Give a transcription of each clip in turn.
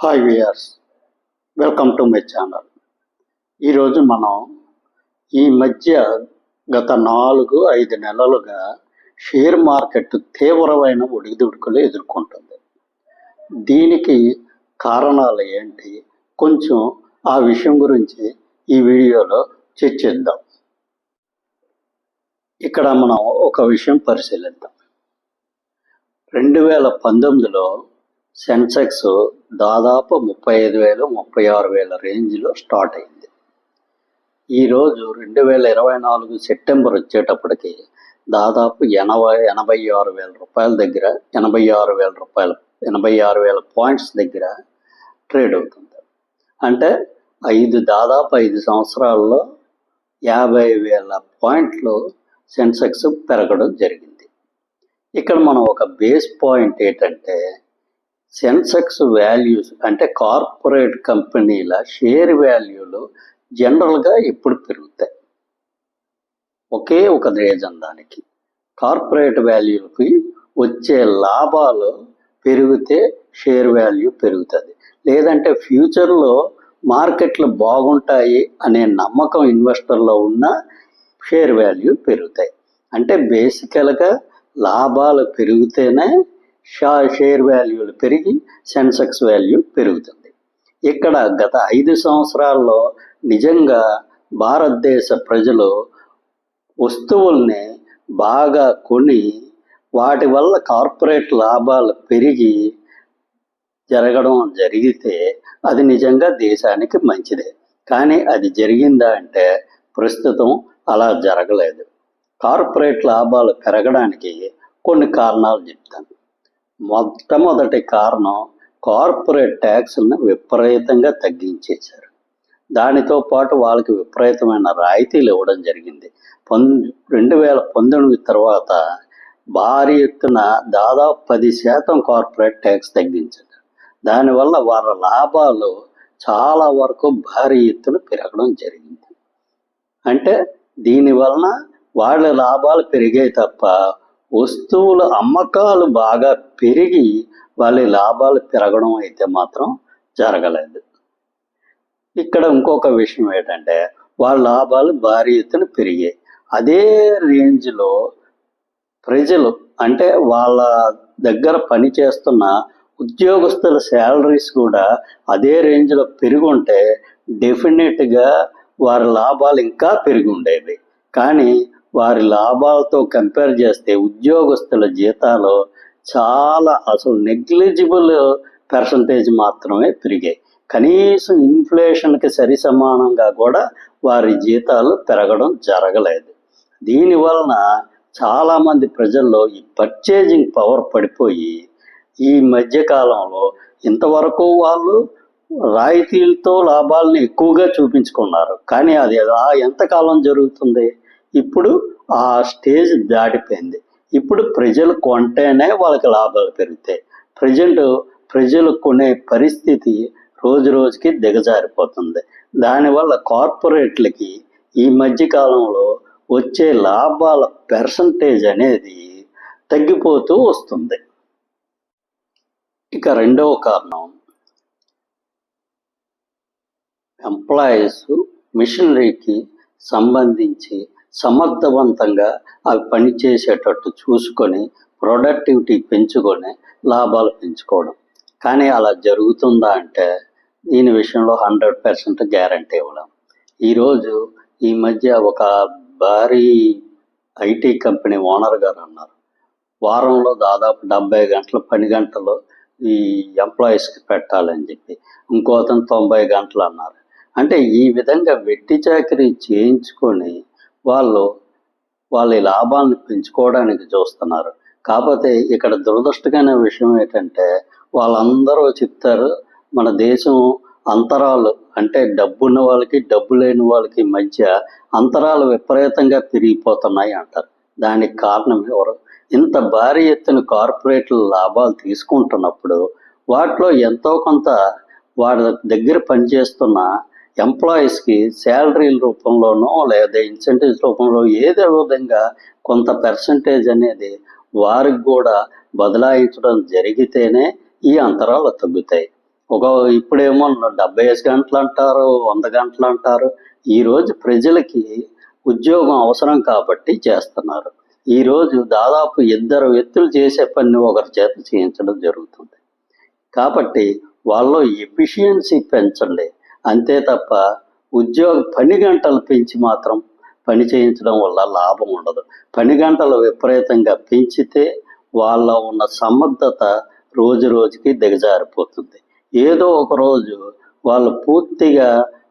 Hi viewers, welcome to my channel. ఈరోజు మనం ఈ మధ్య గత 4-5 నెలలుగా షేర్ మార్కెట్ తీవ్రమైన ఒడిదుడుకులు ఎదుర్కొంటుంది. దీనికి కారణాలు ఏంటి, కొంచెం ఆ విషయం గురించి ఈ వీడియోలో చర్చిద్దాం. ఇక్కడ మనం ఒక విషయం పరిశీలిద్దాం. 2019లో సెన్సెక్స్ దాదాపు 35,000-36,000 రేంజ్లో స్టార్ట్ అయింది. ఈరోజు 2024 సెప్టెంబర్ వచ్చేటప్పటికి దాదాపు 86,000 రూపాయల దగ్గర 86,000 పాయింట్స్ దగ్గర ట్రేడ్ అవుతుంది. అంటే దాదాపు 5 సంవత్సరాల్లో 50,000 పాయింట్లు సెన్సెక్స్ పెరగడం జరిగింది. ఇక్కడ మనం ఒక బేస్ పాయింట్ ఏంటంటే, సెన్సెక్స్ వాల్యూస్ అంటే కార్పొరేట్ కంపెనీల షేర్ వాల్యూలు జనరల్గా ఎప్పుడు పెరుగుతాయి? ఒకే ఒక రీజన్, దానికి కార్పొరేట్ వాల్యూలకి వచ్చే లాభాలు పెరిగితే షేర్ వాల్యూ పెరుగుతుంది, లేదంటే ఫ్యూచర్లో మార్కెట్లు బాగుంటాయి అనే నమ్మకం ఇన్వెస్టర్లో ఉన్న షేర్ వాల్యూ పెరుగుతాయి. అంటే బేసికల్గా లాభాలు పెరిగితేనే షేర్ వాల్యూలు పెరిగి సెన్సెక్స్ వాల్యూ పెరుగుతుంది. ఇక్కడ గత 5 సంవత్సరాల్లో నిజంగా భారతదేశ ప్రజలు వస్తువుల్ని బాగా కొని వాటి వల్ల కార్పొరేట్ లాభాలు పెరిగి జరగడం జరిగితే అది నిజంగా దేశానికి మంచిదే. కానీ అది జరిగిందా అంటే ప్రస్తుతం అలా జరగలేదు. కార్పొరేట్ లాభాలు పెరగడానికి కొన్ని కారణాలు చెప్తాను. మొట్టమొదటి కారణం, కార్పొరేట్ ట్యాక్స్లను విపరీతంగా తగ్గించేశారు. దానితో పాటు వాళ్ళకి విపరీతమైన రాయితీలు ఇవ్వడం జరిగింది. 2019 తర్వాత భారీ ఎత్తున దాదాపు 10% కార్పొరేట్ ట్యాక్స్ తగ్గించారు. దానివల్ల వాళ్ళ లాభాలు చాలా వరకు భారీ ఎత్తున పెరగడం జరిగింది. అంటే దీనివలన వాళ్ళ లాభాలు పెరిగాయి తప్ప వస్తువుల అమ్మకాలు బాగా పెరిగి వాళ్ళ లాభాలు పెరగడం అయితే మాత్రం జరగలేదు. ఇక్కడ ఇంకొక విషయం ఏంటంటే, వాళ్ళ లాభాలు భారీ ఎత్తున పెరిగాయి. అదే రేంజ్లో ప్రజలు అంటే వాళ్ళ దగ్గర పనిచేస్తున్న ఉద్యోగస్తుల శాలరీస్ కూడా అదే రేంజ్లో పెరిగి ఉంటే డెఫినెట్గా వారి లాభాలు ఇంకా పెరిగి ఉండేవి. కానీ వారి లాభాలతో కంపేర్ చేస్తే ఉద్యోగస్తుల జీతాలు చాలా అసలు నెగ్లిజిబుల్ పర్సంటేజ్ మాత్రమే పెరిగాయి. కనీసం ఇన్ఫ్లేషన్కి సరి సమానంగా కూడా వారి జీతాలు పెరగడం జరగలేదు. దీనివలన చాలామంది ప్రజల్లో ఈ పర్చేజింగ్ పవర్ పడిపోయి ఈ మధ్యకాలంలో ఇంతవరకు వాళ్ళు రాయితీలతో లాభాలని ఎక్కువగా చూపించుకున్నారు. కానీ అది ఎంతకాలం జరుగుతుంది? ఇప్పుడు ఆ స్టేజ్ దాటిపోయింది. ఇప్పుడు ప్రజలు కొంటేనే వాళ్ళకి లాభాలు పెరుగుతాయి. ప్రజలు కొనే పరిస్థితి రోజు రోజుకి దిగజారిపోతుంది. దానివల్ల కార్పొరేట్లకి ఈ మధ్యకాలంలో వచ్చే లాభాల పర్సంటేజ్ అనేది తగ్గిపోతూ వస్తుంది. ఇక రెండవ కారణం, ఎంప్లాయీస్ మిషనరీకి సంబంధించి సమర్థవంతంగా అవి పనిచేసేటట్టు చూసుకొని ప్రొడక్టివిటీ పెంచుకొని లాభాలు పెంచుకోవడం. కానీ అలా జరుగుతుందా అంటే దీని విషయంలో 100% గ్యారంటీ ఇవ్వలేం. ఈరోజు ఈ మధ్య ఒక భారీ ఐటీ కంపెనీ ఓనర్ గారు అన్నారు, వారంలో దాదాపు 70 గంటలు పని గంటలు ఈ ఎంప్లాయీస్కి పెట్టాలని చెప్పి. ఇంకో అతను 90 గంటలు అన్నారు. అంటే ఈ విధంగా వెట్టి చాకరీ చేయించుకొని వాళ్ళ లాభాలను పెంచుకోవడానికి చూస్తున్నారు. కాకపోతే ఇక్కడ దురదృష్టకరమైన విషయం ఏంటంటే, వాళ్ళందరూ చెప్తారు మన దేశం అంతరాలు అంటే డబ్బున్న వాళ్ళకి డబ్బు లేని వాళ్ళకి మధ్య అంతరాలు విపరీతంగా పెరిగిపోతున్నాయి అంటారు. దానికి కారణం ఎవరు? ఇంత భారీ ఎత్తున కార్పొరేట్ల లాభాలు తీసుకుంటున్నప్పుడు వాటిలో ఎంతో కొంత వాడి దగ్గర పనిచేస్తున్న ఎంప్లాయీస్కి శాలరీల రూపంలోనో లేదా ఇన్సెంటివ్స్ రూపంలో ఏదో విధంగా కొంత పర్సంటేజ్ అనేది వారికి కూడా బదలాయించడం జరిగితేనే ఈ అంతరాలు తగ్గుతాయి. ఇప్పుడేమో 75 గంటలు అంటారు, 100 గంటలు అంటారు. ఈరోజు ప్రజలకి ఉద్యోగం అవసరం కాబట్టి చేస్తున్నారు. ఈరోజు దాదాపు 2 వ్యక్తులు చేసే పని ఒకరి చేత చేయించడం జరుగుతుంది. కాబట్టి వాళ్ళలో ఎఫిషియన్సీ పెంచండి, అంతే తప్ప పని గంటలు పెంచి మాత్రం పని చేయించడం వల్ల లాభం ఉండదు. పని గంటలు విపరీతంగా పెంచితే వాళ్ళ ఉన్న సమర్థత రోజు రోజుకి దిగజారిపోతుంది. ఏదో ఒక రోజు వాళ్ళు పూర్తిగా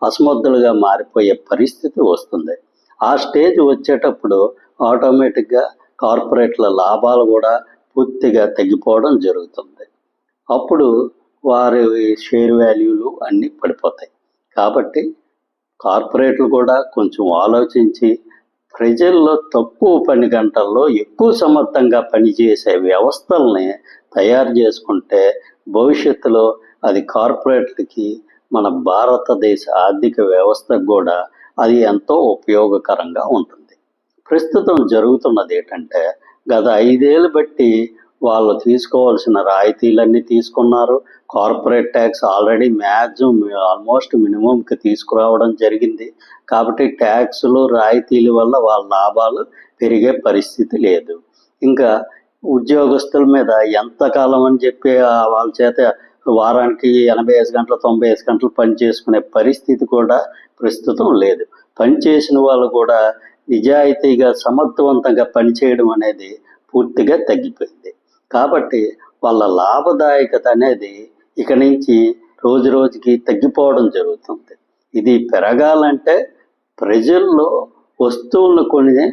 అసమర్థులుగా మారిపోయే పరిస్థితి వస్తుంది. ఆ స్టేజ్ వచ్చేటప్పుడు ఆటోమేటిక్గా కార్పొరేట్ల లాభాలు కూడా పూర్తిగా తగ్గిపోవడం జరుగుతుంది. అప్పుడు వారి షేర్ వాల్యూలు అన్నీ పడిపోతాయి. కాబట్టి కార్పొరేట్లు కూడా కొంచెం ఆలోచించి ప్రజల్లో తక్కువ పని గంటల్లో ఎక్కువ సమర్థంగా పనిచేసే వ్యవస్థల్ని తయారు చేసుకుంటే భవిష్యత్తులో అది కార్పొరేట్లకి, మన భారతదేశ ఆర్థిక వ్యవస్థకు కూడా అది ఎంతో ఉపయోగకరంగా ఉంటుంది. ప్రస్తుతం జరుగుతున్నది ఏంటంటే, గత 5 ఏళ్ళు బట్టి వాళ్ళు తీసుకోవాల్సిన రాయితీలన్నీ తీసుకున్నారు. కార్పొరేట్ ట్యాక్స్ ఆల్రెడీ ఆల్మోస్ట్ మినిమంకి తీసుకురావడం జరిగింది. కాబట్టి ట్యాక్సులు, రాయితీల వల్ల వాళ్ళ లాభాలు పెరిగే పరిస్థితి లేదు. ఇంకా ఉద్యోగస్తుల మీద ఎంతకాలం అని చెప్పి వాళ్ళ చేత వారానికి 85 గంటలు, 95 గంటలు పని చేసుకునే పరిస్థితి కూడా ప్రస్తుతం లేదు. పని చేసిన వాళ్ళు కూడా నిజాయితీగా, సమర్థవంతంగా పనిచేయడం అనేది పూర్తిగా తగ్గిపోయింది. కాబట్టి వాళ్ళ లాభదాయకత అనేది ఇక నుంచి రోజు రోజుకి తగ్గిపోవడం జరుగుతుంది. ఇది పెరగాలంటే ప్రజల్లో వస్తువులను కొని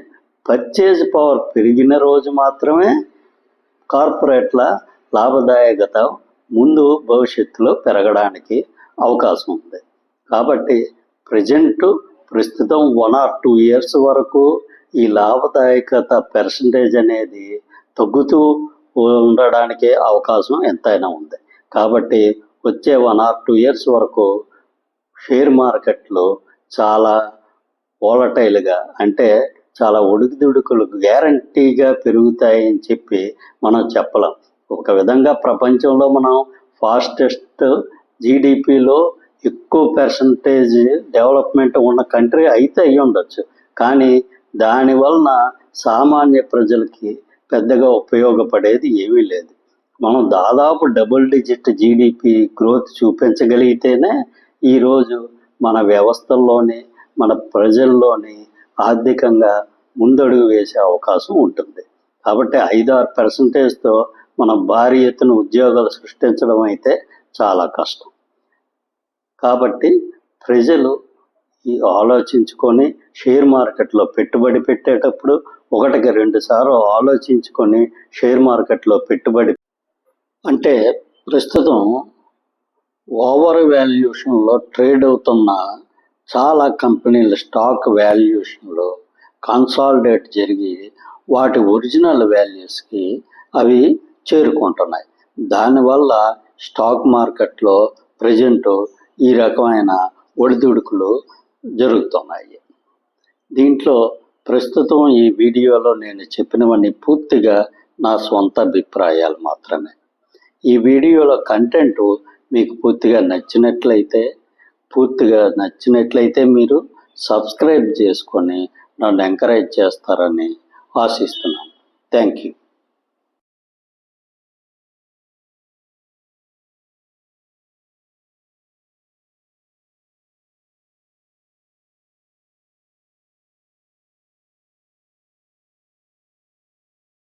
పర్చేజ్ పవర్ పెరిగిన రోజు మాత్రమే కార్పొరేట్ల లాభదాయకత భవిష్యత్తులో పెరగడానికి అవకాశం ఉంది. కాబట్టి ప్రస్తుతం 1 or 2 years వరకు ఈ లాభదాయకత పర్సంటేజ్ అనేది తగ్గుతూ ఉండడానికే అవకాశం ఎంతైనా ఉంది. కాబట్టి వచ్చే 1 or 2 years వరకు షేర్ మార్కెట్లు చాలా వోలటైల్గా, అంటే చాలా ఒడుకుదుడుకులు గ్యారంటీగా పెరుగుతాయని చెప్పి మనం చెప్పలేం. ఒక విధంగా ప్రపంచంలో మనం ఫాస్టెస్ట్ జీడిపిలో ఎక్కువ పర్సంటేజ్ డెవలప్మెంట్ ఉన్న కంట్రీ అయితే అయ్యి ఉండొచ్చు. కానీ దానివలన సామాన్య ప్రజలకి పెద్దగా ఉపయోగపడేది ఏమీ లేదు. మనం దాదాపు డబుల్ డిజిట్ జీడిపి గ్రోత్ చూపించగలిగితేనే ఈరోజు మన వ్యవస్థల్లోని, మన ప్రజల్లోని ఆర్థికంగా ముందడుగు వేసే అవకాశం ఉంటుంది. కాబట్టి 5-6%తో మనం భారీ ఎత్తున ఉద్యోగాలు సృష్టించడం అయితే చాలా కష్టం. కాబట్టి ప్రజలు ఆలోచించుకొని షేర్ మార్కెట్లో పెట్టుబడి పెట్టేటప్పుడు 1-2 సార్లు ఆలోచించుకొని షేర్ మార్కెట్లో పెట్టుబడి, అంటే ప్రస్తుతం ఓవర్ వాల్యుయేషన్లో ట్రేడ్ అవుతున్న చాలా కంపెనీల స్టాక్ వాల్యుయేషన్లో కన్సాలిడేట్ జరిగి వాటి ఒరిజినల్ వాల్యూస్కి అవి చేరుకుంటున్నాయి. దానివల్ల స్టాక్ మార్కెట్లో ప్రజెంట్ ఈ రకమైన ఒడిదుడుకులు జరుగుతున్నాయి. దీంట్లో ప్రస్తుతం ఈ వీడియోలో నేను చెప్పినవన్నీ పూర్తిగా నా సొంత అభిప్రాయాలు మాత్రమే. ఈ వీడియోలో కంటెంట్ మీకు పూర్తిగా నచ్చినట్లయితే మీరు సబ్స్క్రైబ్ చేసుకొని నన్ను ఎంకరేజ్ చేస్తారని ఆశిస్తున్నాను. Thank you.